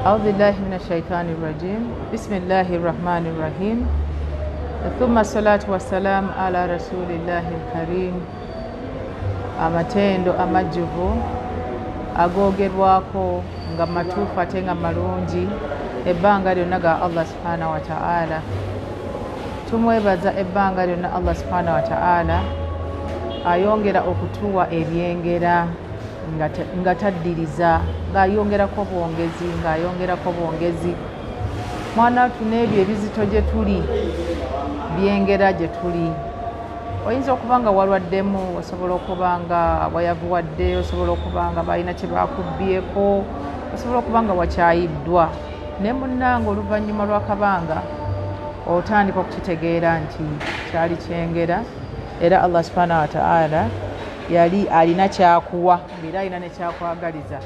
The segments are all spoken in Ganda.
أعوذ بالله من الشيطان الرجيم بسم الله الرحمن الرحيم ثم الصلاة والسلام على رسول الله الكريم amatendo amajjuvu agogerwako nga matuufu ate nga malungi ebbanga lyonna ga Allah subhanahu wa ta'ala. Tumwebaza ebbanga lyonna Allah subhanahu wa ta'ala ayongera okutuwa ebyengera nga taddiriza, ng'ayongerako bwongezi mwana tunebyo ebizito gye tuli byengera gye tuli. Oyinza okuba nga walwaddemu, osobola okuba nga wayavuwadde, osobola okuba nga balina kye bakubbyeko, osobola okuba nga wakyayiddwa, ne munnanga oluvannyuma lw'akabanga otandika okukitegeera nti kyali kyengera era Allah subhanahu wa ta'ala yali alina kyakuwa ng'era alina ne kyakwagaliza.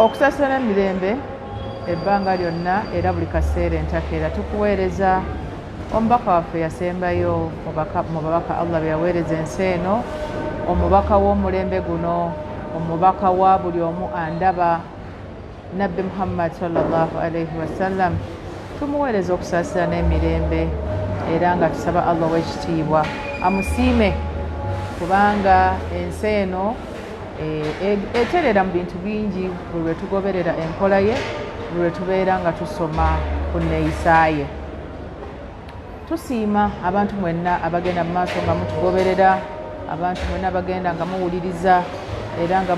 Okusasana emirembe ebbanga lyonna era buli kaseera entakeera tukuweereza omubaka waffe yasembayo mu babaka Allah be yaweereza ensi eno, omubaka w'omulembe guno, omubaka wa buli omu andaba, Nabbi Muhammad sallallahu alaihi wasallam. Tumuweereza okusaasira n'emirembe era nga tusaba Allah ow'ekitiibwa amusiime kubanga ensi eno eterera mu bintu bingi buli lwe tugoberera enkola ye, buli lwe tubeera nga tusoma ku nneeyisa ye. Tusiima abantu mwenna abagenda mu maaso nga mutugoberera, abantu mwenna abagenda nga muwuliriza era nga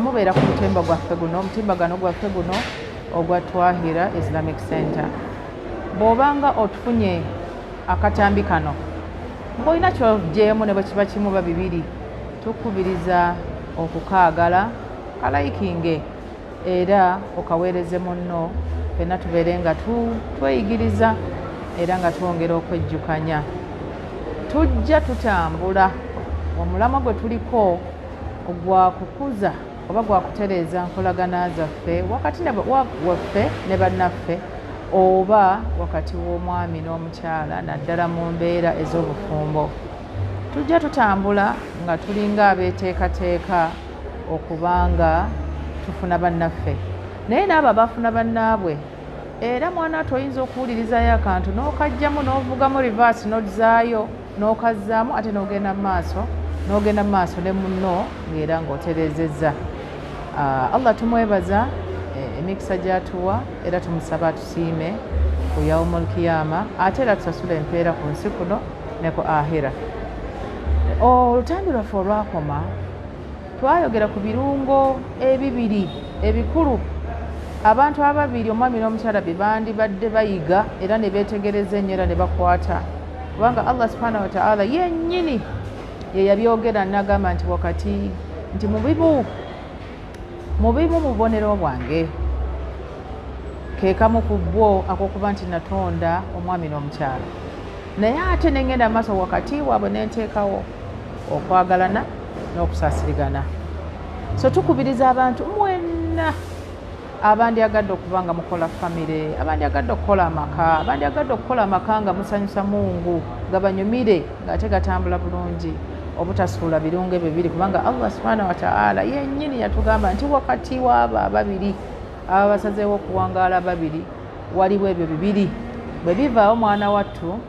mubeera ku mutimba gwaffe guno, omutimbagano gwaffe guno ogwa Twahirah Islamic Center. Bw'obanga otufunye akatambi kano ng'olina ky'oggyeemu ne bwe kiba kimu ba bibiri, tukubiriza okukaagala, kalayikinge era okaweereze munno, ffenna tubeere nga tweyigiriza era nga twongera okwejjukanya. Tujja tutambula omulamwa gwe tuliko ogwa kukuza oba gwa kutereeza nkolagana zaffe wakati waffe ne bannaffe oba wakati w'omwami n'omukyala naddala mu mbeera ez'obufumbo. Tujja tutambula nga tulinga abeeteekateeka okubanga tufuna bannaffe, naye n'abo abafuna bannaabwe era mwana toyinza okuwulirizayo akantu n'okajjamu n'ovugamu reverse n'ozaayo n'okazzaamu ate n'ogenda mu maaso ne munno ng'era ng'otereezezza. Allah tumwebaza emikisa gy'atuwa era tumusaba tusiime ku yaumul kiyama ate era tusasula empeera ku nsi kuno ne ku ahira. Olutambi lwaffe olwakoma twayogera ku birungo ebibiri ebikulu abantu ababiri omwami n'omukyala bye bandibadde bayiga era ne beetegereza ennyo era ne bakwata, kubanga Allah subhanahu wa ta'ala yennyini ye yabyogera n'agamba nti wakati nti mubibu mu bubonero bwange ke kamu ku bwo ak'okuba nti natonda omwami n'omukyala, naye ate ne ngenda maaso wakati waabwe ne nteekawo okwagalana n'okusaasirigana. So tukubiriza abantu mwenna abandyagadde okuba nga mukola famire, abandyagadde okukola amaka, abandyagadde okukola amaka nga musanyusa Mungu, nga banyumire ng'ate gatambula bulungi, obutasuula birungo ebyo bibiri, kubanga Allah subhanahu wa ta'ala yennyini yatugamba nti wakati w'abo ababiri aba basazeewo okuwangaala babiri waliwo ebyo bibiri. Bwe bivaawo mwana wattu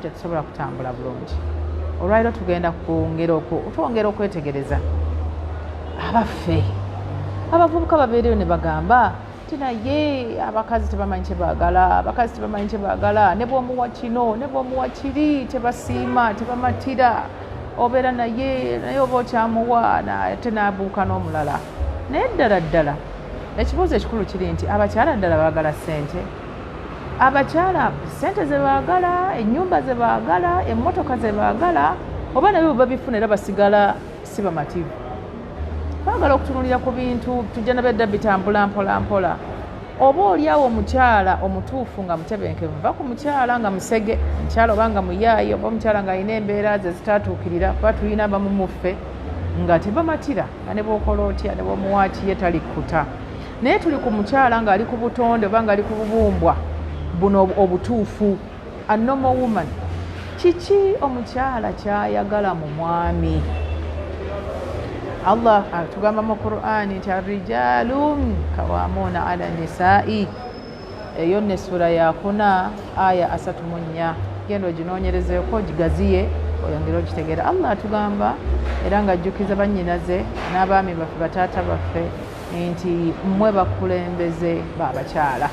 tetusobola kutambula bulungi. Olwaliro tugenda twongera okwetegereza abaffe abavubuka babeereyo ne bagamba nti naye abakazi tebamanyi kye baagala, ne bw'omuwa kino ne bw'omuwa kiri tebasiima, tebamatira, obeera naye oba okyamuwa ate n'abuuka n'omulala. Naye ddala ekibuuzo ekikulu kiri nti abakyala ddala baagala ssente? Abakyala ssente ze baagala, ennyumba ze baagala, emmotoka ze baagala, oba nabyo bwe babifuna era basigala si bamativu? Baagala okutunulira ku bintu, tujja nabedda bitambula mpola. Oba oliawo omukyala omutuufu nga mutebenkevu, va ku mukyala nga musege, omukyala oba nga muyaayi, oba omukyala ng'alina embeera ze zitaatuukirira, kuba tulina abamu muffe nga tebamatira, nga ne bw'okola otya ne bw'omuwaati ye talikkuta. Naye tuli ku mukyala ng'ali ku butonde oba ng'ali ku bubumbwa buno obutuufu, a normal woman. Kiki omukyala kyayagala mu mwami? Allah atugamba mu Qur'ani nti arrijalun kawamuna ala nisai. Eyo ne sura ya 4 aya 34. Genda oginoonyerezeeko gigaziye oyongere ogitegeera. Allah atugamba era ng'ajjukiza bannyinaze n'abaami baffe bataata baffe nti mmwe bakulembeze b'abakyala.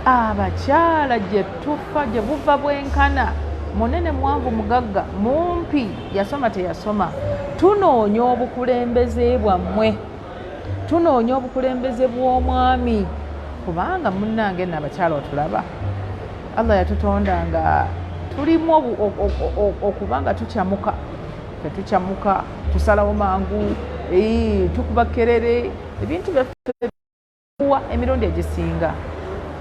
Abakyala gye tufa gye buva bwenkana, munene mwanvu mugagga mumpi yasoma teyasoma, tunoonya obukulembeze bwammwe, tunoonya obukulembeze bw'omwami, kubanga munnange nno abakyala otulaba. Allah yatutonda nga tulimu okubanga tukyamuka, tetukyamuka tusalawo mangu, tukuba kerere, ebintu byaffe emirundi egisinga.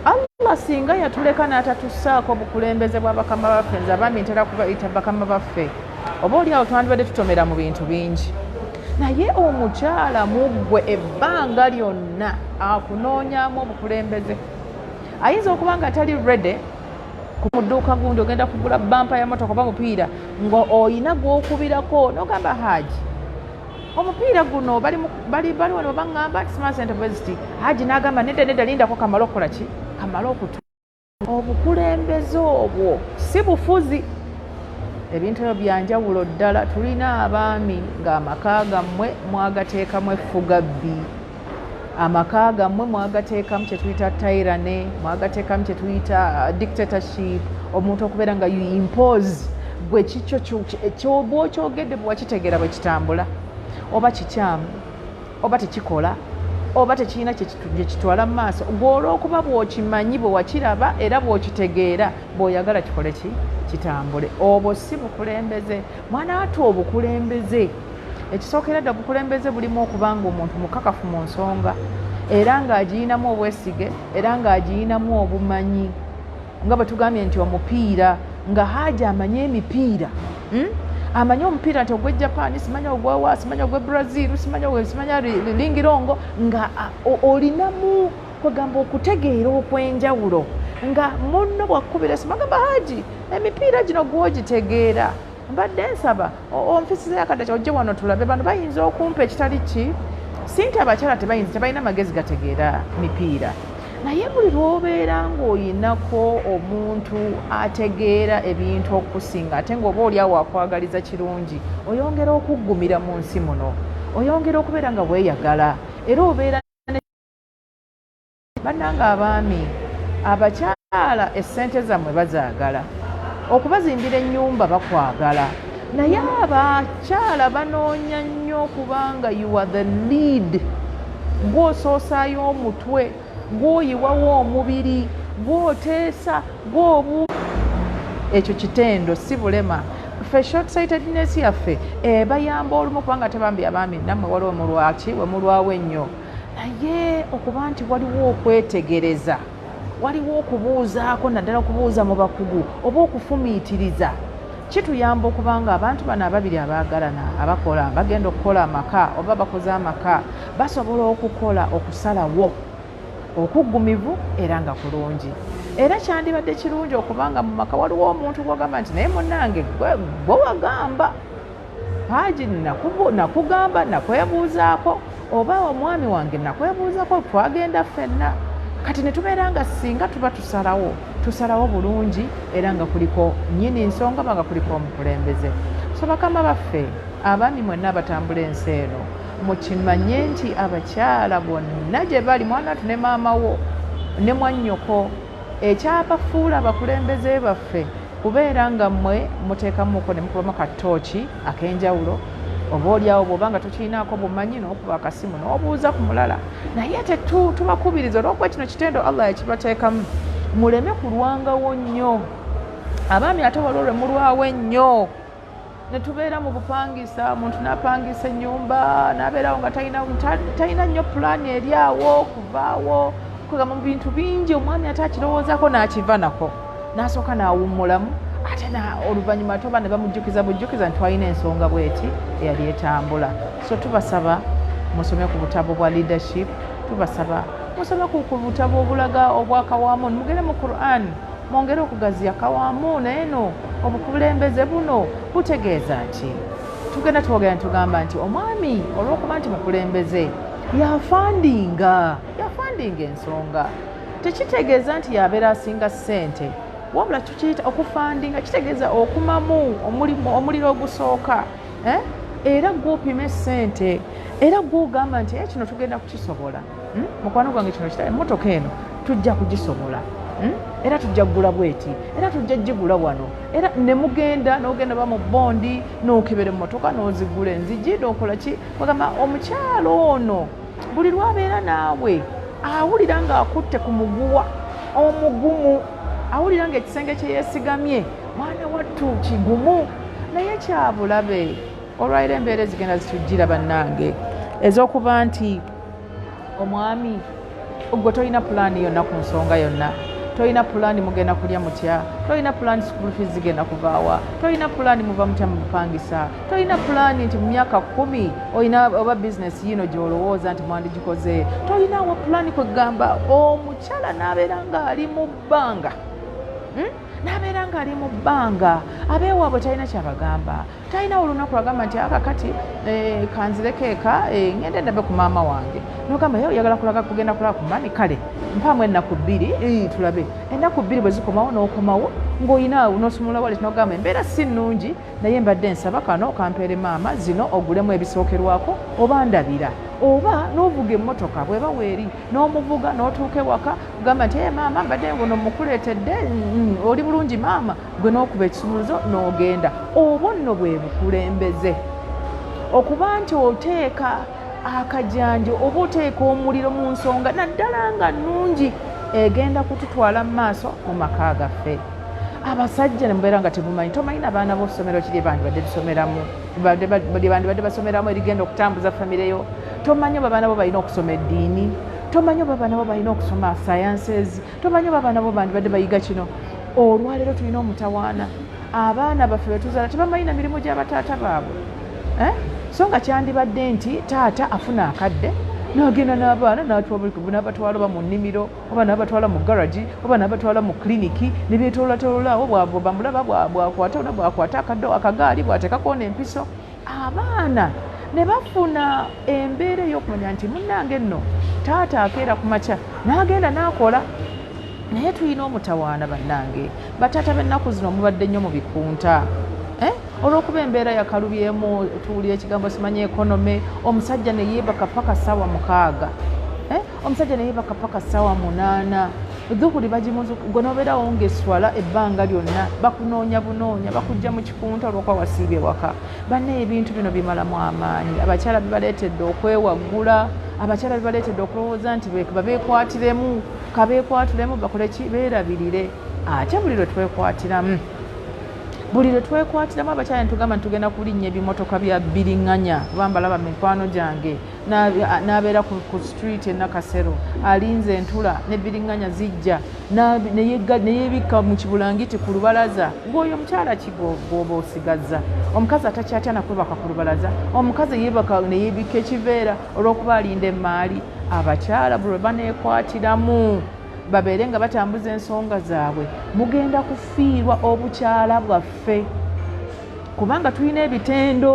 Allah singa yatuleka n'atatussaako obukulembeze bwa bakama baffe, nze abaami ntera kubayita bakama baffe, oba oliawo twandibadde tutomera mu bintu bingi. Naye omukyala muggwe ebbanga lyonna akunoonyaamu obukulembeze. Ayinza okuba nga tali ready ku dduuka gundi ogenda kugula bampa ya motoka oba mupiira nga oyina gw'okubirako n'ogamba Haji, omupiira guno bali wano baŋŋamba Smart Center University. Haji n'agamba nedda lindako kamala okukola ki? Kamala okutu. Obukulembeze obwo si bufuzi. Ebintu ebyo byanjawulo ddala. Tulina abaami ng'amaka gammwe mwagateekamu effugabbi, amaka gammwe mwagateekamu kye tuyita tyranny, mwagateekamu kye tuyita dictatorship, omuntu okubeera nga you impose gwe kikyo ky'oba okyogedde bwe wakitegeera bwe kitambula, oba kikyamu oba tekikola oba tekirina gye kitwala mu maaso, gw'olw'okuba bw'okimanyi bwe wakiraba era bw'okitegeera bw'oyagala kikole kitambule. Obwo si bukulembeze. Mwana ate obukulembeze ekisookera ddala obukulembeze bulimu okuba nga omuntu mukakafu mu nsonga era ng'agiyinamu obwesige era ng'agiyinamu obumanyi, nga bwe tugambye nti omupiira nga Haji amanye emipiira, amanye omupiira nti ogw'e Japan, simanya ogwewa, simanya ogw'e Brazil, simanya lingirongo, nga olinamu kwegamba okutegeera okwenjawulo, nga munno bwakubira simagamba Haji emipiira gino gw'ogitegeera, mbadde nsaba onfisizeyo akadde ojje wano tulabe, bano bayinza okumpa ekitali ki. Si nti abakyala tebalina magezi gategeera mipiira, naye buli lw'obeera ng'oyinako omuntu ategeera ebintu okusinga ate ng'oba oli awo akwagaliza kirungi, oyongera okuggumira mu nsi muno, oyongera okubeera nga weeyagala era obeera bannanga abaami. Abakyala essente zammwe bazaagala, okubazimbira ennyumba bakwagala, naye abakyala banoonya nnyo okubanga you are the lead, gw'osoosaayo omutwe, gw'oyiwawo omubiri, gw'oteesa, ekyo kitendo si bulema. Ffe short-sightedness yaffe bayamba olumu kubanga tebambi abaami nammwe waliwo mulwaki we mulwawo ennyo, naye okuba nti waliwo okwetegereza, waliwo okubuuzaako, naddala okubuuza mu bakugu oba okufumiitiriza, kituyamba okubanga abantu bano ababiri abaagalana abakola bagenda okukola amaka oba bakoze amaka basobola okukola okusalawo okuggumivu era nga kulungi. Era kyandibadde kirungi okubanga mu maka waliwo omuntu gw'ogamba nti naye munnange gwe wagamba Haji nakugamba nakwebuuzaako, oba omwami wange nakwebuuzaako, twagenda ffenna. Kati ne tubeera nga singa tuba tusalawo bulungi era nga kuliko nnyini nsonga nga kuliko omukulembeze. So bakama baffe abaami mwenna abatambula ensi eno mukimanye nti abakyala bonna gye bali, mwana tu ne maama wo ne mwannyoko, ekyabafuula abakulembeze baffe kubeera nga mmwe muteekamuko ne mukubamu katooki ak'enjawulo, oba oliawo bw'oba nga tukirinaako bumanyi n'okuba akasimu n'obuuza ku mulala. Naye tubakubiriza olw'okuba kino kitendo Allah yakibateekamu, muleme kulwangawo nnyo. Abaami ate waliwo lwe mulwawo ennyo ne tubeera mu bupangisa, omuntu n'apangisa ennyumba n'abeerawo nga talina nnyo pulaani eri awo kuvaawo kwegamba mu bintu bingi, omwami ate akirowoozaako n'akiva nako n'asooka n'awummulamu, ate oluvannyuma toba ne bamujjukiza nti twalina ensonga bweti eyali etambula. So tubasaba musome ku butabo bwa leadership, tubasaba musome ku butabo obulaga obwa Kawaamu, mugere mu Qur'an mwongere okugaziya Kawaamu. Naye no obukulembeze buno butegeeza ki? tugenda twogera ntugamba nti omwami olw'okuba nti mukulembeze yafandinga ensonga tekitegeeza nti yabeera asinga ssente wabula tukiyita okufandinga kitegeeza okumamu omuliro ogusooka era gw'opima essente era gw'ogamba nti kino tugenda kukisobola mukwano gwange kino kita emmotoka eno tujja kugisobola era tujja kugula bweti era tujja gigula wano era ne mugenda n'ogenda ba mu bondi n'okebera emmotoka n'ozigula enzigi n'okola ki bagamba omukyalo ono buli lwabeera naawe awulira ng'akutte ku muguwa omugumu awulira ng'ekisenge kye yeesigamye mwana wattu kigumu naye kyabulabe olwaliro embeera ezigenda zitujjira bannange ez'okuba nti omwami gwe tolina pulaani yonna ku nsonga yonna tolina pulaani mugenda kulya mutya tolina pulaani school fees zigenda kuvaawa tolina pulaani muva mutya mu bupangisa tolina pulaani nti mu myaka 10 olina oba bizinesi yino gy'olowooza nti mwandigikoze tolinawo pulaani kwegamba omukyala n'abeera ng'ali mu bbanga n'abeera ng'ali mu bbanga abeewaabwe talina kyabagamba talina olunaku lwagamba nti akakati kanzireko eka ngende ndabe ku maama wange nogamba ye oyagala kulaga kugenda kulaba ku mami kale mpaamu ennaku 2 tulabe ennaku 2 bwe zikomawo n'okomawo ng'oyinaawo n'osumula wale nogamba embeera si nnungi naye mbadde nsaba kano kampeere maama zino ogulemu ebisookerwako oba ndabira oba n'ovuga emmotoka bweba weeri n'omuvuga n'otuuka ewaka kugamba nti maama mbadde buno mukuleetedde oli bulungi maama gwe n'okuba ekisumuluzo n'ogenda obwo nno bwe bukulembeze okuba nti oteeka akajanja oba oteeka omuliro mu nsonga naddala nga nnungi egenda kututwala mu maaso mu maka gaffe abasajja ne mubeera nga temumanyi tomanyi n'abaana b'ossomero kiri bandibadde tusomeramu bandibadde basomeramu erigenda okutambuza famireyo tomanyi oba abaana bo balina okusoma eddiini tomanyi oba abaana bo balina okusoma sciences tomanyi oba abaana bo bandibadde bayiga kino olwaleero tulina omutawaana abaana baffe betuzaala tebamanyi na mirimu gy'abataata baabwe so nga kyandibadde nti taata afuna akadde n'agenda n'abaana n'abatwala oba mu nnimiro oba n'abatwala mu garagi oba n'abatwala mu kiriniki ne beetoolatoolaawo bamulaba bwakwata akagaali bwateekako n'empiso abaana ne bafuna embeera ey'okumanya nti munnange nno taata akeera ku makya n'agenda n'akola naye tulina omutawaana bannange bataata b'ennaku zino mubadde nnyo mu bikunta olw'okuba embeera yakalubyemu tuwulira ekigambo simanyi ekonome omusajja ne yeebaka paka ssaawa 6 omusajja ne yeebaka paka ssaawa 8 dhuhuli bagimuzu gwe n'obeerawo ng'eswala ebbanga lyonna bakunoonya bunoonya bakujja mu kikunta olw'okuba wasiibye waka banne ebintu bino bimalamu amaanyi abakyala bibaleetedde okwewaggula abakyala bibaleetedde okulowooza nti babeekwatiremu kabeekwatiremu bakole ki beerabirire ate buli lwe twekwatiramu abakyala netugamba ntugenda kulinnya ebimotoka bya bbiriŋŋanya bambalaba mikwano gyange n'abeera ku street enakasero alinze entula n'ebbiriŋŋanya zijja neyeebikka mu kibulangiti ku lubalaza ng'oyo omukyala kigoba osigazza omukazi atakyatya nakwebaka ku lubalaza omukazi yeebaka neyeebikka ekiveera olw'okuba alinda emaali abakyala bwe baneekwatiramu babeere nga batambuza ensonga zaabwe mugenda kufiirwa obukyala bwaffe kubanga tulina ebitendo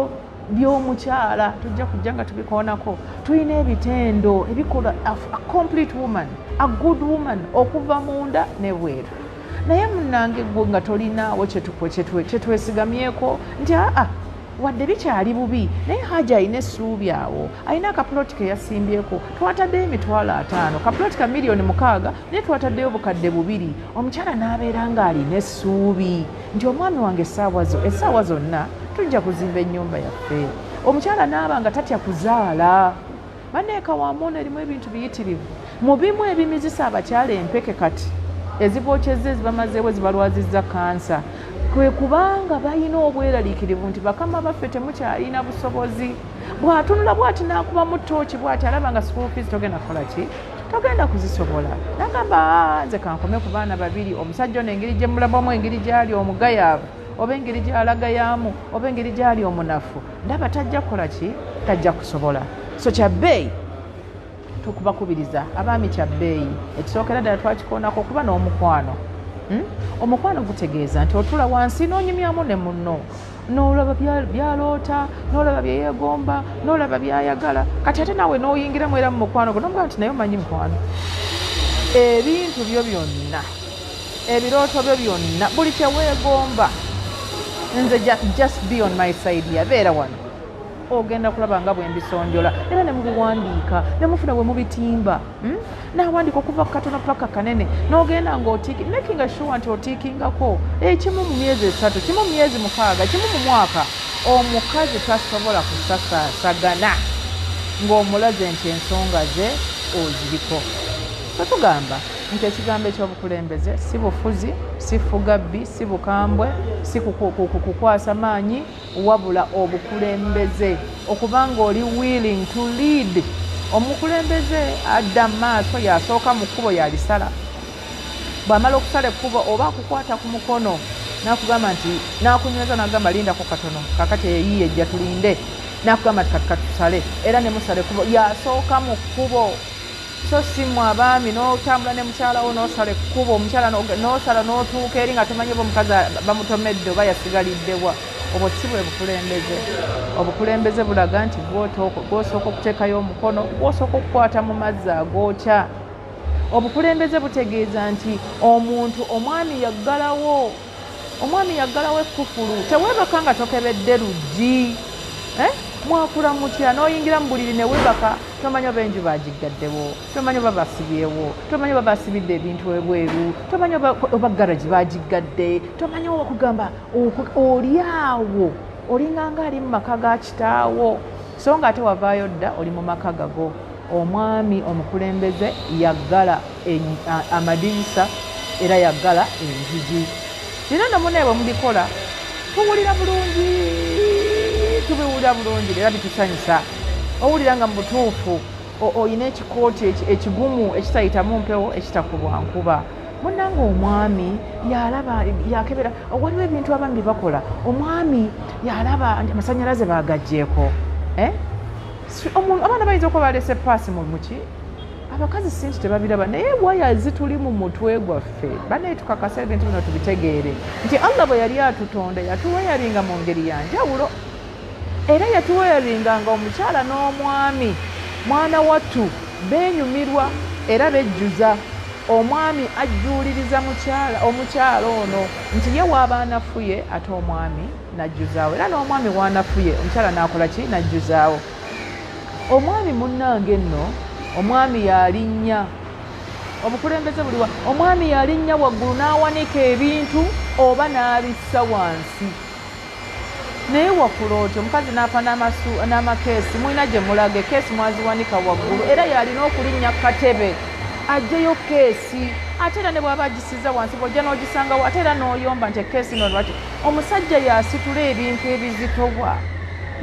by'omukyala tujja kujja nga tubikoonako tulina ebitendo ebikola a complete woman a good woman okuva munda n'ebweru naye munnange gwe nga tolinaawo kyetwesigamyeko nti wadde bikyali bubi naye Hajja alina essuubi awo alina akapuloti ke yasimbyeko twataddeyo $5,000 kapuloti ka $6,000,000 naye twataddeyo bukadde 2 omukyala n'abeera ng'alina essuubi nti omwami wange essaawa zonna tujja kuzimba ennyumba yaffe omukyala n'aba nga tatya kuzaala banneeka wamuuna erimu ebintu biyitirivu mu bimu ebimizisa abakyala empeke kati ezibokyezza ezibamazeewo zibalwazizza kansa kwe kubanga balina obweraliikirivu nti bakama baffe temukyalina busobozi bw'atunula bw'ati n'akuba mu ttooki bw'ati alaba nga school fees togenda kukola ki togenda kuzisobola nagamba nze kankome ku baana 2 omusajja ono engeri gye mulabamu engeri gy'ali omugayaavu oba engeri gy'alagayaamu oba engeri gy'ali omunafu ndaba tajja kukola ki tajja kusobola so kyabbeeyi tukubakubiriza abaami kyabbeeyi ekisookera ddala twakikoonako okuba n'omukwano omukwano gutegeeza nti otula wansi n'onyumyamu ne munno n'olaba byaloota n'olaba byeyegomba n'olaba byayagala kati ate naawe n'oyingiramu era mu mukwano gwo n'omugaa nti naye omanyi mukwano ebintu byo byonna ebirooto byo byonna buli kyeweegomba nze just be on my side yabeera wano ogenda kulaba nga bwe mbisonjola era ne mubiwandiika ne mufuna bwe mubitimba n'awandiika okuva ku katono paka kanene n'ogenda ng'otiiki making sure nti otiikingako kimu mu myezi 3 kimu mu myezi 6 kimu mu mwaka omukazi tasobola kusasaasagana ng'omulaze nti ensonga ze oziriko tugamba nti ekigambo ekyobukulembeze si bufuzi si fugabbi si bukambwe si kukwasa maanyi wabula obukulembeze okubanga oli willing to lead omukulembeze adda maaso yasooka mu kkubo yalisala bw'amala okusala ekkubo oba akukwata ku mukono n'akugamba nti n'akunyweza n'agamba lindako katono kakati eyiye ejja tulinde n'akugamba nti katusale era ne musala ekkubo yasooka mu kkubo so si mu abaami n'otambula ne mukyala wo n'osala ekkubo omukyala n'osala n'otuuka eri nga tomanyi oba omukazi bamutomedde oba yasigaliddewa obwo si bwe bukulembeze obukulembeze bulaga nti gw'osooka okuteekayo omukono gw'osooka okukwata mu mazzi agookya obukulembeze butegeeza nti omuntu omwami yaggalawo ekkufulu teweebaka nga tokebedde luggi mwakula mutya n'oyingira mu buliri ne weebaka tomanyi oba enju baagiggaddewo tomanyi oba basibyewo tomanyi oba basibidde ebintu ebweru tomanyi oba garagi baagiggadde tomanyi oba kugamba oli awo olinganga ali mu maka ga kitaawo so nga ate wavaayo dda oli mu maka gago omwami omukulembeze yaggala amadirisa era yaggala enzigi era namunaye bwe mubikola tuwulira bulungi era bitusanyusa owulira nga mu butuufu oyina ekikooti ekigumu ekitayitamu mpewo ekitakubwa nkuba munnanga omwami yalaba yakebera waliwo ebintu abaami bakola omwami yalaba amasanyalaze bagagjeeko abaana bayinza okuba balese paasi mu muki abakazi sinti tebabiraba naye waya zituli mu mutwe gwaffe banaye tukakasa ebintu bino tubitegeere nti Allah bwe yali atutonda yatuweyaringa mu ngeri yanjawulo era yatuweyaringa nga omukyala n'omwami mwana wattu benyumirwa era bejjuza omwami ajjuuliriza omukyala ono nti ye waabaanafuye ate omwami najjuzaawo era n'omwami waanafuye omukyala n'akola ki najjuzaawo omwami munnange nno omwami yalinnya obukulembeze buliwa omwami yalinnya waggulu n'awanika ebintu oba n'abissa wansi naye wakuloote omukazi n'afa n'amakeesi mulina gye mulage keesi mwaziwanika waggulu era yalina okulinnya katebe ajjeyo keesi ate era ne bw'aba agisiza wansi bw'ojja n'ogisangawo ate era n'oyomba nti ekeesi nolwaki omusajja yasitula ebintu ebizitobwa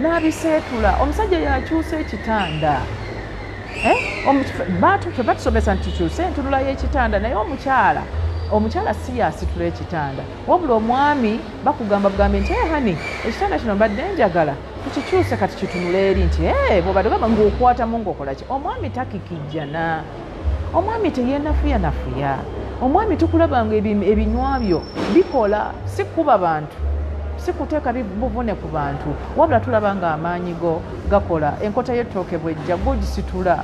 n'abiseetula omusajja yakyusa ekitanda batusomesa nti tukyuse entunula y'ekitanda naye omukyala si yasitula ekitanda wabula omwami bakugamba bugambe nti hani ekitanda kino mbadde njagala tukikyuse kati kitunula eri nti bw'obadde gamba ng'okwatamu ng'okolaki omwami takikijjana omwami teyeenafuya omwami tukulabanga ebinywa byo bikola si kuba bantu si kuteeka buvune ku bantu wabula tulaba nga amaanyi go gakola enkota y'ettooke bwejja gogisitula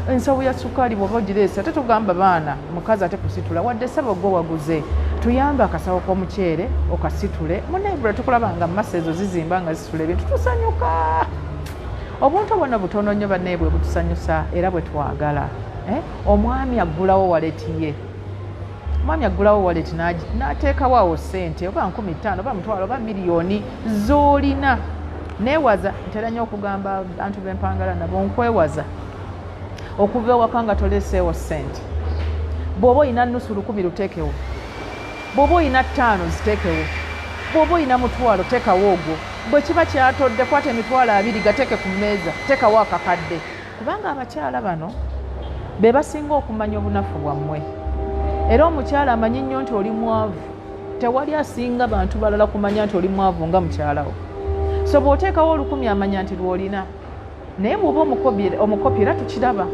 ensawo ya sukaali bw'oba ogireese ate tugamba baana mukazi ate kusitula wadde saba gwe waguze tuyambe akasawo k'omuceere okasitule munaibula tukulaba nga masa ezo zizimba nga zisitula ebintu tusanyuka obuntu bwonna butono nnyo bannaye bwe butusanyusa era bwe twagala omwami aggulawo waleti ye omwami aggulawo waleti n'ateekawo awo ssente oba 15 oba mutwalo oba miliyoni z'olina neewaza ntera nnyo okugamba bantu b'empangala nabo nkwewaza okuva ewaka nga toleseewo ssente bw'oba oyina nnusu 10 luteekewo bw'oba oyina 5 ziteekewo bw'oba oyina mutwalo teekawo ogwo bwe kiba kyatodde kwata emitwalo 2 gateeke ku mmeeza teekawo akakadde kubanga abakyala bano be basinga okumanya obunafu bwammwe era omukyala amanyi nnyo nti oli mwavu tewali asinga bantu balala kumanya nti oli mwavu nga mukyalawo so bw'oteekawo 10 amanya nti lw'olina naye bw'oba omukopi era tukiraba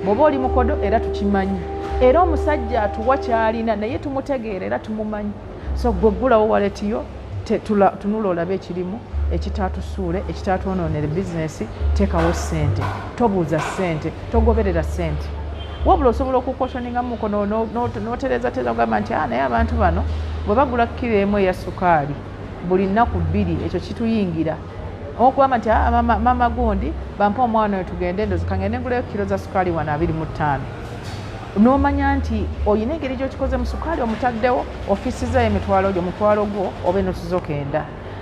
bw'oba oli mukodo era tukimanyi era omusajja atuwa kyalina naye tumutegeera era tumumanyi so gwe ggulawo waletiyo tunula olabe ekirimu ekitatusuule ekitatuonoonera bizinesi, teekawo ssente, tobuuza ssente, togoberera ssente. Wabula osobola okukoshoningamuko n'otereza ogamba nti naye abantu bano bwe bagula kilo emu eya sukaali buli nnaku 2, ekyo kituyingira. Okugamba nti mama gundi bampa omwana we tugende ndozi kangende nguleyo kilo za sukaali 25. N'omanya nti oyina engeri gy'okikoze mu sukaali omutaddewo ofisizayo omutwalo gwo oba ennusu 9.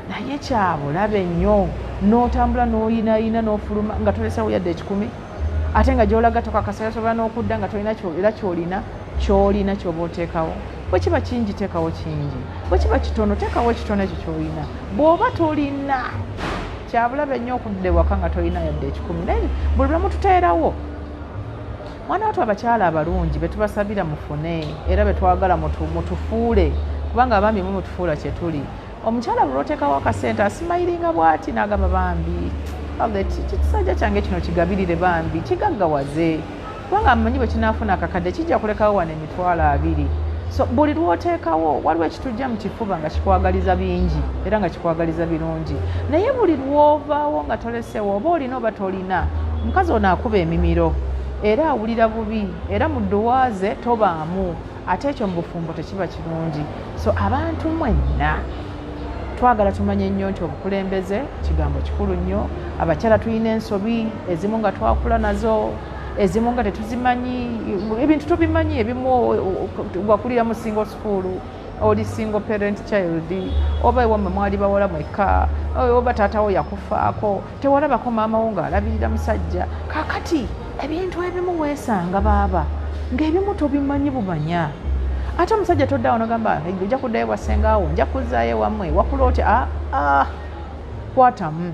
Naye kyabulabe nnyo n'otambula n'oyinaayina n'ofuluma nga tolesawo yadde 10, ate nga gy'olaga tokakasa yasobola n'okudda nga tolina era ky'olina ky'oba oteekawo. Bwe kiba kingi teekawo kingi, bwe kiba kitono teekawo ekitono ekyo ky'olina. Bw'oba tolina kyabulabe nnyo okudda ewaka nga tolina yadde 10. Naye buli lwe mututeerawo mwana watu abakyala abalungi be tubasabira mufune era be twagala mutufuule, kubanga abambi mu mutufuula kye tuli. Omukyala bwe lwoteekawo akasente asimayiringa bw'ati n'agamba bambi kisajja kyange kino kigabirire bambi kigaggawaze, kubanga amanyi bwe kinaafuna akakadde kijja kulekawo wano emitwalo 2. So buli lwoteekawo waliwo ekitujja mu kifuba nga kikwagaliza bingi era nga kikwagaliza birungi. Naye buli lwovaawo nga tolesewo oba olina oba tolina, omukazi ono akuba emimiro era awulira bubi era mu ddowaaze tobaamu, ate ekyo mu bufumbo tekiba kirungi. So abantu mwenna twagala tumanye nnyo nti obukulembeze kigambo kikulu nnyo. Abakyala tulina ensobi ezimu nga twakula nazo, ezimu nga tetuzimanyi, ebintu tubimanyi, ebimu wakulira mu single school, oli single parent child, oba ewammwe mwali bawala mwekka, oba taatawo yakufaako, tewalabako maama wo ng'alabirira musajja. Kaakati ebintu ebimu weesanga baaba ng'ebimu tobimanyi bumanya. Ate omusajja toddawo n'ogamba ojja kuddayo bwasengaawo, nja kuzzaayo wammwe, wakula otya? Kwatamu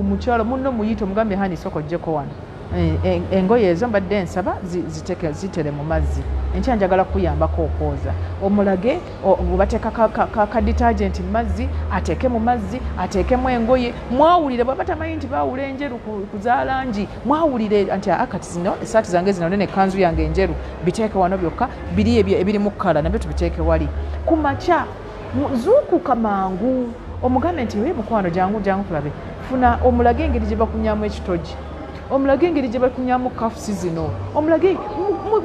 mukyalo munno muyite omugambe hani soko ojjeko wano. Engoye ezo mbadde nsaba zitere mu mazzi, enkya njagala kuyambako okwoza. Omulage obateeka ka detergent mu mazzi, ateeke mu mazzi, ateekemu engoye. Mwawulire bw'aba tamanyi nti baawula enjeru ku za langi, mwawulire nti kati zino esaati zange zino nene kanzu yange enjeru, biteeke wano byokka, biri ebirimu kkala nabyo tubiteeke wali. Ku makya zuukuka mangu omugambe nti we mukwano jangu tulabe, funa omulage engeri gye bakunyaamu ekitogi, omulage engeri gye bakunyaamu kafusi zino, omulage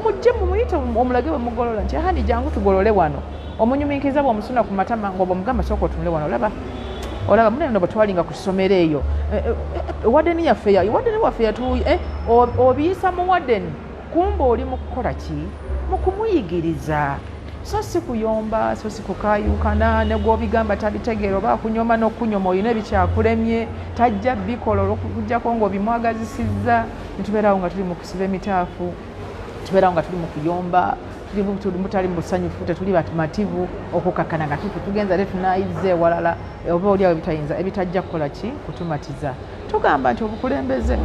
mujje mumuyite omulage we mugolola nti hani jangu tugolole wano. Omunyumikiriza bw'omusuna ku matama ng'obw'omugamba sooka otunule wano, olaba muneno bwe twalinga ku ssomero eyo wadeni waffe yatuuye obiyisa mu wadeni, kumba oli mu kukola ki? Mu kumuyigiriza. So si kuyomba, so si kukaayukana, ne gw'obigamba tabitegeera oba akunyoma n'okunyoma olina ebikyakulemye, tajja bikola olw'okujjako ng'obimwagazisizza. Netubeerawo nga tuli mu kusiba emitaafu, tubeerawo nga tuli mu kuyomba, tuli mu busanyufu, tetuli mativu okukakana nga tugenza le tunaayize ewalala oba oliawo ebitajja kukola ki? Kutumatiza. Tugamba nti obukulembeze,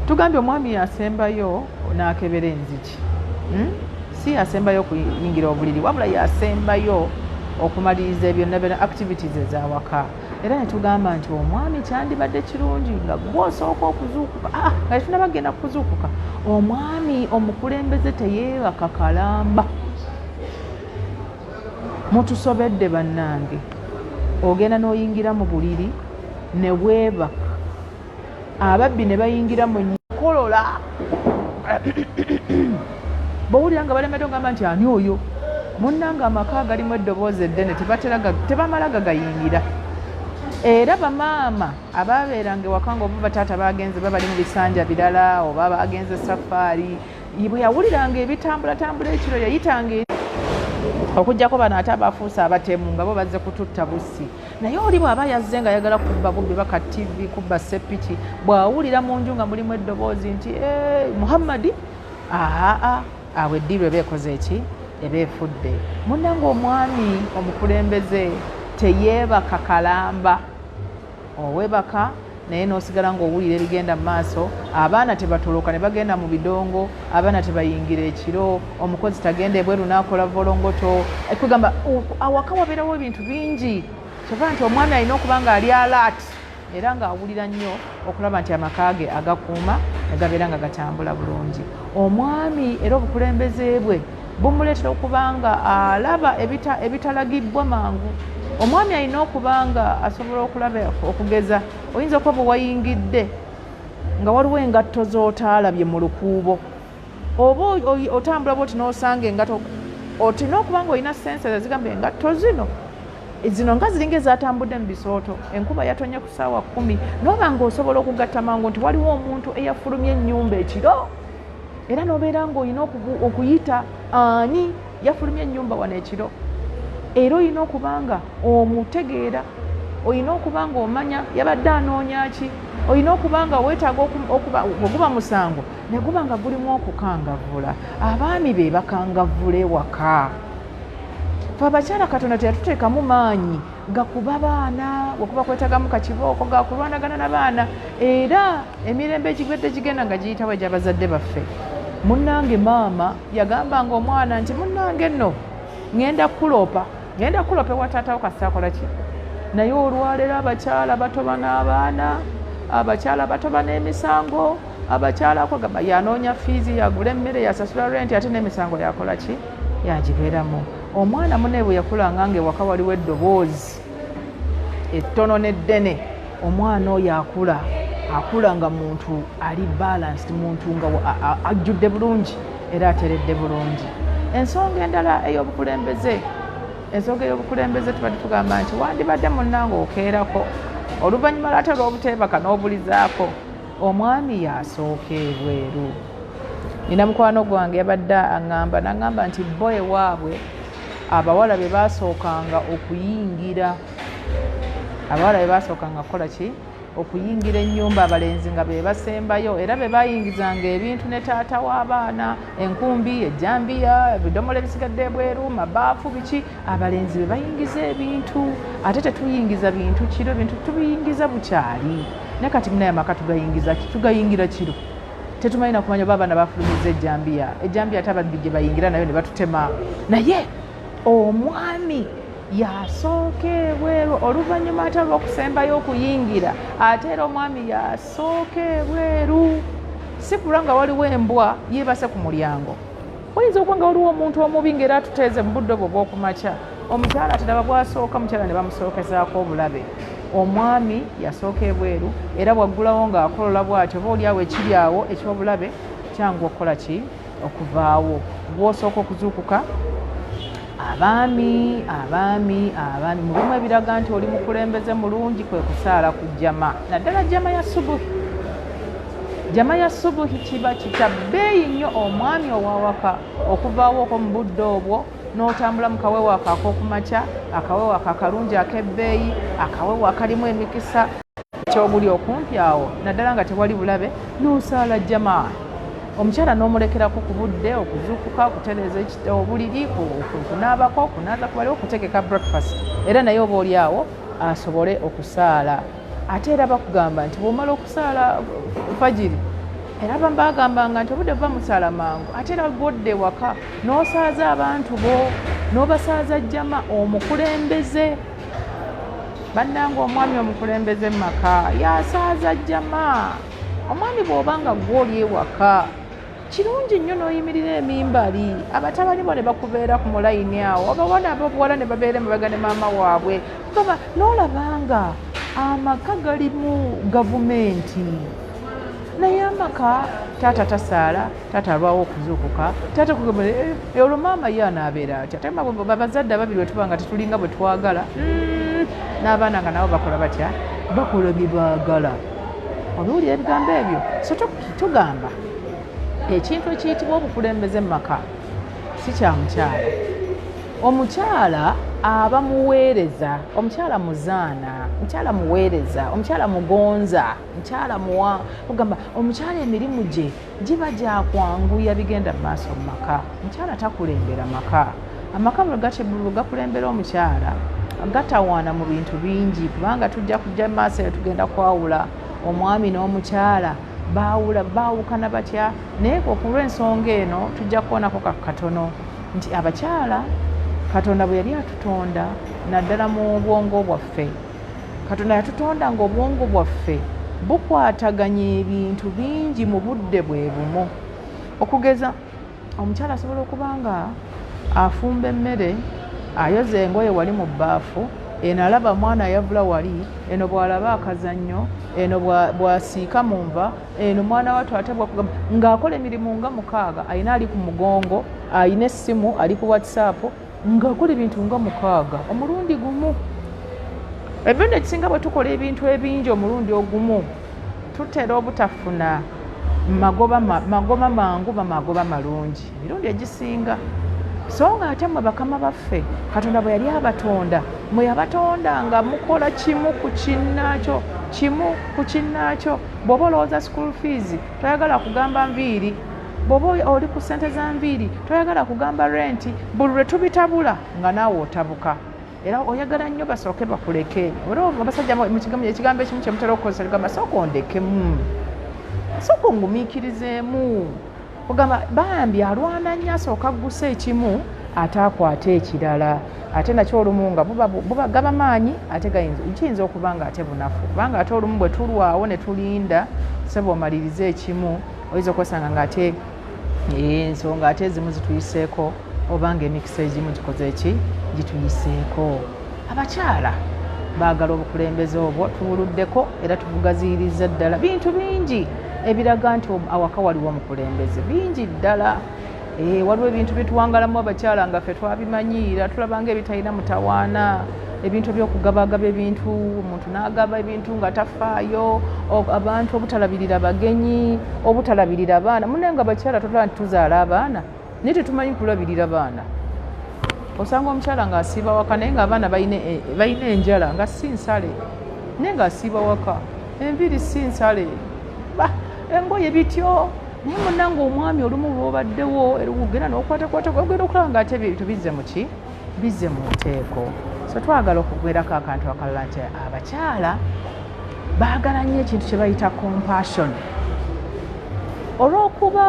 tugambye omwami yasembayo n'akebera enzigi. Si yasembayo okuyingira obuliri, wabula yasembayo okumaliriza byonna activities ez'awaka. Era ne tugamba nti omwami kyandibadde kirungi nga gw'osooka okuzuukuka, nga tetunabagenda kuzuukuka, omwami omukulembeze teyeebaka kalamba. Mutusobedde bannange, ogenda n'oyingira mu buliri ne weebaka, ababbi ne bayingira mu nkolola. Bawulira nga balemedde ogamba nti ani oyo? Munnanga amaka galimu eddoboozi eddene tebamala gagayingira. Era bamaama abaabeeranga ewaka ng'oba bataata bagenze babali mu bisanja birala oba bagenze safaari, bwe yawuliranga ebitambulatambula ekiro yayitanga okuggyako bano ate abafuuse abatemu nga bo bazze kututta bussi. Naye oli bw'aba yazze nga ayagala kubba bubbi baka TV, kubba seppiki, bw'awulira mu nju nga mulimu eddoboozi nti Muhammadi, awo eddiirwe eba ekoze eki? Eba efudde. Munnange omwami omukulembeze teyeebaka kalamba. Owebaka naye n'osigala ng'owulira ebigenda mu maaso, abaana tebatoloka ne bagenda mu bidongo, abaana tebayingira ekiro, omukozi tagenda ebweru n'akola volongoto. Ekugamba awaka wabeerawo ebintu bingi, kyova nti omwami alina okuba nga ali alert era ng'awulira nnyo okulaba nti amaka ge agakuuma ne gabeera nga gatambula bulungi. Omwami era obukulembeze bwe bumuleetera okubanga alaba ebitalagibbwa mangu. Omwami alina okubanga asobola okulaba okugeza oyinza okuba bwe wayingidde nga waliwo engatto z'otaalabye mu lukuubo oba otambula bwoti n'osanga engatto olina okuba nga olina sense ezigamba engatto zino nga ziringa ezatambudde mu bisooto enkuba yatonye ku ssaawa 10 n'oba ng'osobola okugatta mangu nti waliwo omuntu eyafulumya ennyumba ekiro era n'obeera ng'olina okuyita ani yafulumya ennyumba wano ekiro era olina okuba nga omutegeera olina okuba nga omanya yabadde anoonya ki olina okuba nga weetaaga oguba musango ne guba nga gulimu okukangavvula. Abaami be bakangavvula ewaka. Fe abakyala Katonda teyatuteekamu maanyi gakuba baana wekuba kwetagamu kakibooko gakulwanagana na baana era emirembe egigwedde gigenda nga giyitawo egy'abazadde baffe. Munnange maama yagambanga omwana nti munnange nno ngenda kulopa ewa taatawo kasita akola ki naye olwaleero abakyala batoba n'abaana abakyala batoba n'emisango abakyala akogamba yanoonya fiizi yagula emmere yasasula renti ate n'emisango yakola ki yagibeeramu. Omwana munne bwe yakulanga ng'ewaka waliwo eddoboozi ettono n'eddene omwana oyo akula nga muntu ali balanced muntu nga ajjudde bulungi era ateredde bulungi. Ensonga endala ey'obukulembeze tubadde tugamba nti wandibadde munnange okeerako oluvannyuma lwate lw'obuteebaka n'obulizaako omwami yasooka ebweru. Nina mukwano gwange yabadde n'aŋŋamba nti bo ewaabwe abawala be baasookanga kukola ki okuyingira ennyumba abalenzi nga be basembayo era be bayingizanga ebintu ne taata w'abaana enkumbi ejjambiya ebidomola ebisigadde ebweru mabaafu biki abalenzi be bayingiza ebintu ate tetuyingiza bintu kiro bintu tubiyingiza bukyali ne kati munaye amaka tugayingira kiro tetumanyi na kumanya oba abaana bafulumiza ejjambiya ate abadde gye bayingira nayo ne batutema naye omwami yasooka ebweru oluvannyuma ate lw'okusembayo okuyingira ate era omwami yasooka ebweru si kulwa nga waliwo embwa yeebase ku mulyango oyinza okuba nga waliwo omuntu omubi ng'era atuteeze mu budde bwe bw'okumakya omukyala ateraba bw'asooka mukyala ne bamusookezaako obulabe. Omwami yasooka ebweru era bwaggulawo ng'akolola bw'atyo oba oliawo ekiri awo eky'obulabe kyangu okukola ki okuvaawo bw'osooka okuzuukuka. Abaami mulimu ebiraga nti oli mukulembeze mulungi kwe kusaala ku jjama naddala jjama ya subuhi kiba kita bbeeyi nnyo omwami owawaka okuvaawo okwo mu budde obwo n'otambula mu kawewo ako ak'okumakya akawewo ako akalungi ak'ebbeeyi akawewo akalimu emikisa ky'obuli okumpi awo naddala nga tewali bulabe n'osaala jjama. Omukyala n'omulekerako ku budde okuzuukuka okutereeza obuliri kunaabako kunaaza kubaliwo okutegeka breakfast era naye oba oli awo asobole okusaala. Ate era bakugamba nti bw'omala okusaala fajiri era bagambanga nti obudde buba musaala mangu ate era gwodde waka n'osaaza abantu bo n'obasaaza jjama omukulembeze bannange omwami omukulembeze mu maka yasaaza jjama. Omwami bw'obanga gw'oli ewaka kirungi nnyo n'oyimirira emimbali abatabani bo ne bakubeera ku mulayini awo abawana abobuwala ne babeera emabega ne maama waabwe gaba n'olabanga amaka gali mu gavumenti naye amaka taata tasaala taata alwawo okuzuukuka taata kugamba olwo maama ye anaabeera atya ate bazadde ababiri bwe tuba nga tetulinga bwe twagala n'abaana nga nabo bakola batya bakola bye baagala. Obiwulira ebigambo ebyo so tugamba ekintu ekiyitibwa obukulembeze mu maka si kya mukyala. Omukyala aba muweereza, omukyala muzaana, mukyala muweereza, omukyala mugonza, mukyala muwa ogamba omukyala emirimu gye giba gyakwanguya bigenda mu maaso mu maka. Mukyala takulembera maka. Amaka bwe gakulembera omukyala gatawaana mu bintu bingi kubanga tujja kujja mu maaso tugenda kwawula omwami n'omukyala baawukana batya naye okulw'ensonga eno tujja kuwonako katono nti abakyala Katonda bwe yali atutonda naddala mu bwongo bwaffe Katonda yatutonda ng'obwongo bwaffe bukwataganya ebintu bingi mu budde bwe bumu okugeza omukyala asobola okuba nga afumba emmere ayoza engoye wali mu bbaafu eno alaba mwana yavula wali eno bw'alaba akazannyo eno bw'asiika mu nva eno mwana wattu atebwa kugamba ng'akola emirimu nga 6 ayina ali ku mugongo ayina essimu ali ku whatsapp ng'akola ebintu nga 6 omulundi gumu. Emirundi egisinga bwe tukola ebintu ebingi omulundi ogumu tutera obutafuna magoba mangu magoba malungi emirundi egisinga. So nga ate mwe bakama baffe Katonda bwe yali abatonda mwe yabatonda nga mukola kimu ku kinnaakyo. Bw'oba olowooza school fees toyagala kugamba nviiri, bw'oba oli ku ssente za nviiri toyagala kugamba renti, buli lwe tubitabula nga naawe otabuka. Era oyagala nnyo basooke bakuleke. Olwo abasajja ekigambo ekimu kye mutera okukozesa ligamba sooka ondekemu, sooka ongumiikirizeemu. Ogamba bambi alwana nnyo asooka ggusa ekimu ate akwata ekirala. Ate nakyo olumu nga buba gaba maanyi ate kiyinza okuba nga ate bunafu. Kubanga ate olumu bwe tulwawo ne tulinda sebe omaliriza ekimu oyinza okwesanga ng'ate ensonga ate ezimu zituyiseeko obanga emikisa egimu gikoze ki gituyiseeko. Abakyala baagala obukulembeze obwo tubuluddeko era tubugaziyiriza ddala. Bintu bingi ebiraga nti awaka waliwo omukulembeze bingi ddala. Waliwo ebintu byetuwangalamu abakyala nga ffe twabimanyiira tulabanga ebitalina mutawaana, ebintu by'okugabagaba ebintu omuntu n'agaba ebintu nga tafaayo, abantu obutalabirira bagenyi, obutalabirira abaana. Munne nga abakyala tutula nti tuzaala abaana naye tetumanyi kulabirira baana. Osanga omukyala ng'asiiba waka naye ng'abaana balina enjala nga si nsale, naye ng'asiiba waka enviiri si nsale, engoye bityo. Naye munnanga omwami olumu lw'obaddewo era ogenda n'okwatakwata ogenda okulaba ng'ate ebintu bizze mu ki bizze mu nteeko. So twagala okugwerako akantu akalala nti abakyala baagala nnyo ekintu kye bayita compassion. Olw'okuba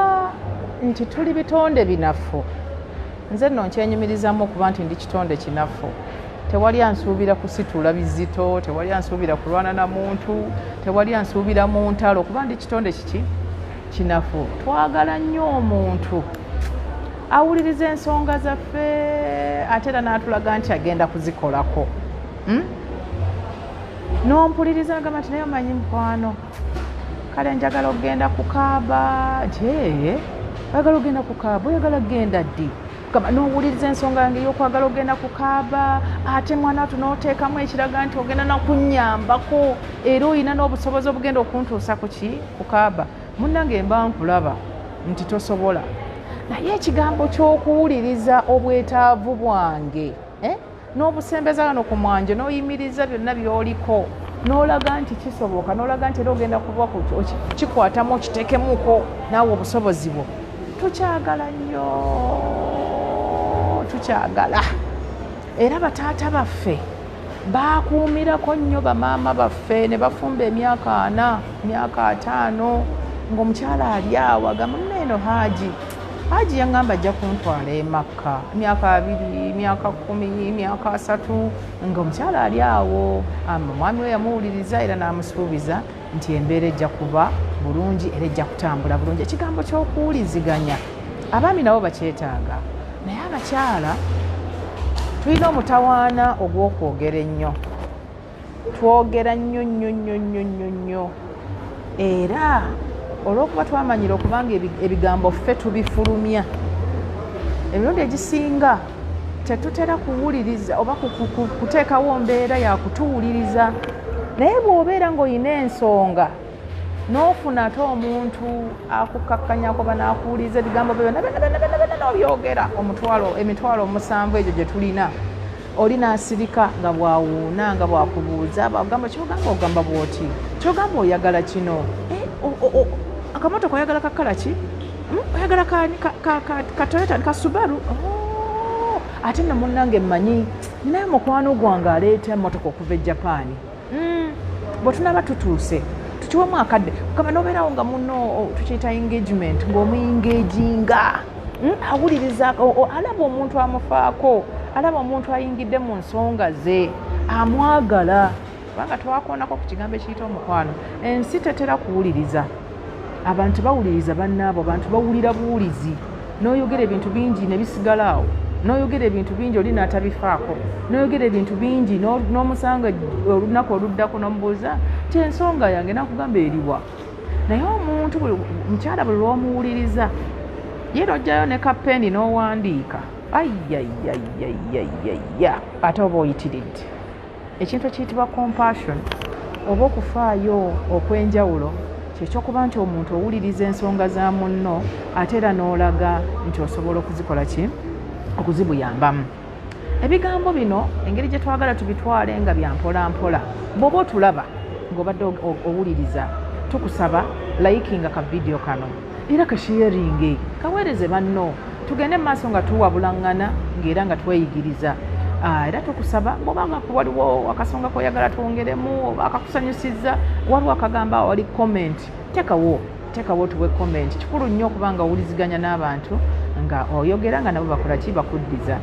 nti tuli bitonde binafu, nze nno nkyenyumirizamu okuba nti ndi kitonde kinafu. Tewali ansuubira kusitula bizito, tewali ansuubira kulwana na muntu, tewali ansuubira mu ntalo kuba ndi kitonde kiki kinafu. Twagala nnyo omuntu awuliriza ensonga zaffe ate era n'atulaga nti agenda kuzikolako. N'ompuliriza agamba nti naye omanyi mukwano kale njagala okgenda kukaaba. Oyagala ogenda kukaaba, oyagala kgenda ddi? N'owuliriza ensonga yange y'okwagala ogenda kukaaba ate mwana wattu n'oteekamu ekiraga nti ogenda nakunnyambako era oyina n'obusobozi obugenda okuntuusa ku ki kukaaba. Munnange mba nkulaba nti tosobola, naye ekigambo ky'okuwuliriza obwetaavu bwange n'obusembeza gano ku mwanje n'oyimiriza byonna by'oliko n'olaga nti kisoboka, n'olaga nti era ogenda kuba kikwatamu okiteekemuko naawe obusobozi bwo. Tukyagala nnyo, tukyagala. Era bataata baffe baakuumirako nnyo bamaama baffe ne bafumba emyaka 4 myaka 5 ng'omukyala ali awo agamba nneeno Haji yaŋŋamba ajja kuntwala e Makka myaka 2 myaka 10 myaka 3 ng'omukyala ali awo. Omwami we yamuwuliriza era n'amusuubiza nti embeera ejja kuba bulungi era ejja kutambula bulungi. Ekigambo ky'okuwuliziganya abaami nabo bakyetaaga, naye abakyala tulina omutawaana ogw'okwogera ennyo. Twogera nnyo era olw'okuba twamanyira okubanga ebigambo ffe tubifulumya, emirundi egisinga tetutera kuwuliriza oba kuteekawo mbeera ya kutuwuliriza. Naye bw'obeera ng'olina ensonga n'ofuna ate omuntu akukakkanyako oba n'akuwuliriza ebigambo byonna n'obyogera emitwalo 7 egyo gye tulina, oli n'asirika nga bw'awuuna nga bw'akubuuza bagamba kyogamba ogamba bw'oti, kyogamba oyagala kino, akamotoka oyagala kakala ki, oyagala ka Toyota ka Subaru. Ate nno munnange mmanyi ninayo mukwano gwange aleeta emmotoka okuva e Japan. Bwe tunaba tutuuse tukiwamu akadde kama n'obeerawo nga munno tukiyita engagement ng'omuyingaginga, awuliriza alaba omuntu amufaako, alaba omuntu ayingidde mu nsonga ze, amwagala. Kubanga twakoonako ku kigambo ekiyita omukwano. Ensi tetera kuwuliriza, abantu bawuliriza bannaabo, abantu bawulira buwulizi. n'oyogera ebintu bingi ne bisigalawo, n'oyogera ebintu bingi oli n'atabifaako, n'oyogera ebintu bingi n'omusanga olunaku oluddako n'omubuuza ti ensonga yange nakugamba eriwa. Naye omuntu mukyala buli lw'omuwuliriza ye n'ojjayo ne kapeeni n'owandiika ayayayayaya ate oba oyitiridde. Ekintu ekiyitibwa compassion oba okufaayo okw'enjawulo kyekyokuba nti omuntu owuliriza ensonga za munno ate era n'olaga nti osobola okuzikola ki okuzibuyambamu. Ebigambo bino engeri gye twagala tubitwale nga bya mpola mpola. Bw'oba otulaba ng'obadde owuliriza tukusaba likinga ka video kano era kasharinge kaweereze banno tugende maaso nga tuwabulangana ng'era nga tweyigiriza. Era tukusaba bw'obanga waliwo akasonga koyagala twongeremu oba akakusanyusiza waliwo akagamba wali comment tekawo tuwe comment. Kikulu nnyo okubanga owuliziganya n'abantu nga oyogera nga nabo bakola ki bakuddiza.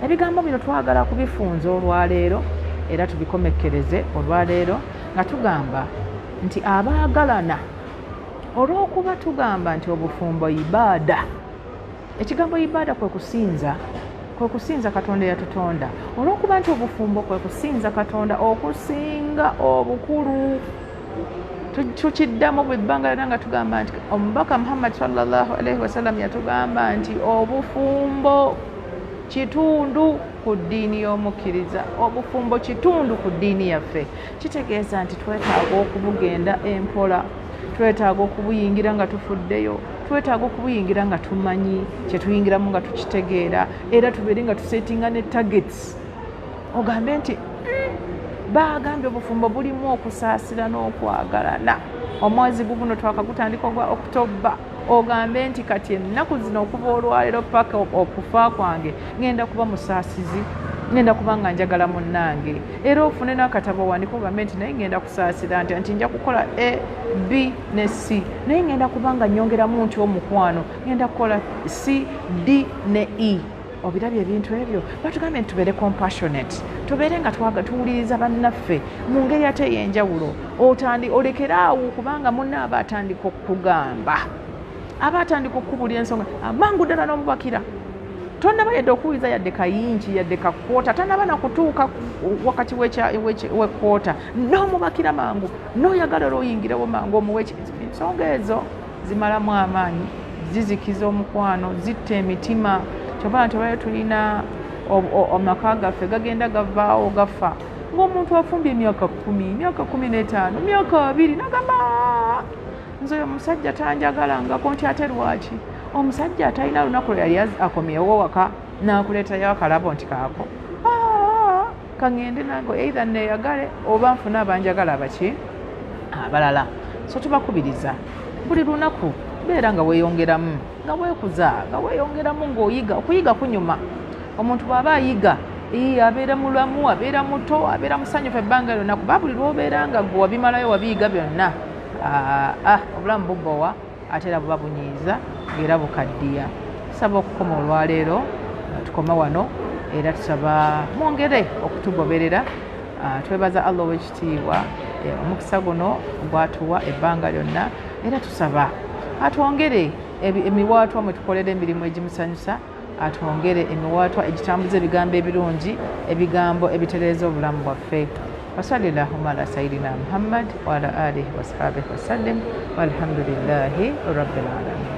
Ebigambo bino twagala kubifunza olwaleero era tubikomekkereze olwaleero nga tugamba nti abaagalana olw'okuba tugamba nti obufumbo ibaada. Ekigambo ibaada kwe kusinza Katonda eyatutonda. Olw'okuba nti obufumbo kwe kusinza Katonda okusinga obukulu. Tukiddamu bwebbanga lyonna nga tugamba nti omubaka Muhammad sallallahu alaihi wasallam yatugamba nti obufumbo kitundu ku ddiini y'omukkiriza. Obufumbo kitundu ku ddiini yaffe. Kitegeeza nti twetaaga okubugenda empola, twetaaga okubuyingira nga tufuddeyo, twetaaga okubuyingira nga tumanyi kye tuyingiramu nga tukitegeera, era tubeere nga tusetinga ne targets. Ogambe nti baagambye obufumbo bulimu okusaasira n'okwagalana. Omwezi guno twakagutandika ogwa October. Ogambe nti kati ennaku zino okuva olwaleero paka okufa kwange ngenda kuba musaasizi, ngenda kuba nga njagala munnange. Era ofune n'akatabo wandika ogambe nti naye ngenda kusaasira nti nja kukola A, B ne C. Naye ngenda kuba nga nnyongeramu nti omukwano, ngenda kukola C, D ne E. Obirabye ebintu ebyo batugambye nti tubeere compassionate, tubeere nga tuwuliriza bannaffe mu ngeri ate ey'enjawulo. Olekeraawo kubanga munna aba atandika okugamba, aba atandika okukubulira ensonga amangu ddala n'omubakira. Tonnaba yadde okuwuliza yadde kayingi yadde kakwota, tannaba nakutuuka wakati w'ekkwota n'omubakira mangu, n'oyagala olw'oyingirewo mangu omuwe. Ensonga ezo zimalamu amaanyi, zizikiza omukwano, zitta emitima. Kyokka nti tulina amaka gaffe gagenda gavaawo gafa ng'omuntu afumbye emyaka 10, myaka 15, myaka 20 nagamba nze oyo omusajja tanjagalangako. Nti ate lwaki? Omusajja atalina lunaku lwe yali akomyewo waka n'akuleetayo akalabo nti kaako kaŋŋende nange either neeyagale oba nfune abanjagala abaki abalala. So tubakubiriza buli lunaku beera nga weeyongeramu, nga weekuza, nga weeyongeramu ng'oyiga. Okuyiga kunyuma. Omuntu bw'aba ayiga abeera mulamu, abeera muto, abeera musanyufu ebbanga lyonna, kuba buli lw'obeera nga gwe wabimalayo wabiyiga byonna obulamu bubbowa ate era buba bunyiiza ng'era bukaddiya. Tusaba okukoma olwaleero, tukoma wano era tusaba mwongere okutugoberera. Twebaza Allah ow'ekitiibwa omukisa guno gwatuwa ebbanga lyonna, era tusaba atwongere emiwaatwa mwe tukolera emirimu egimusanyusa, atwongere emiwaatwa egitambuza ebigambo ebirungi, ebigambo ebitereeza obulamu bwaffe. وصلى اللهم على سيدنا محمد وعلى آله وصحبه وسلم والحمد لله رب العالمين.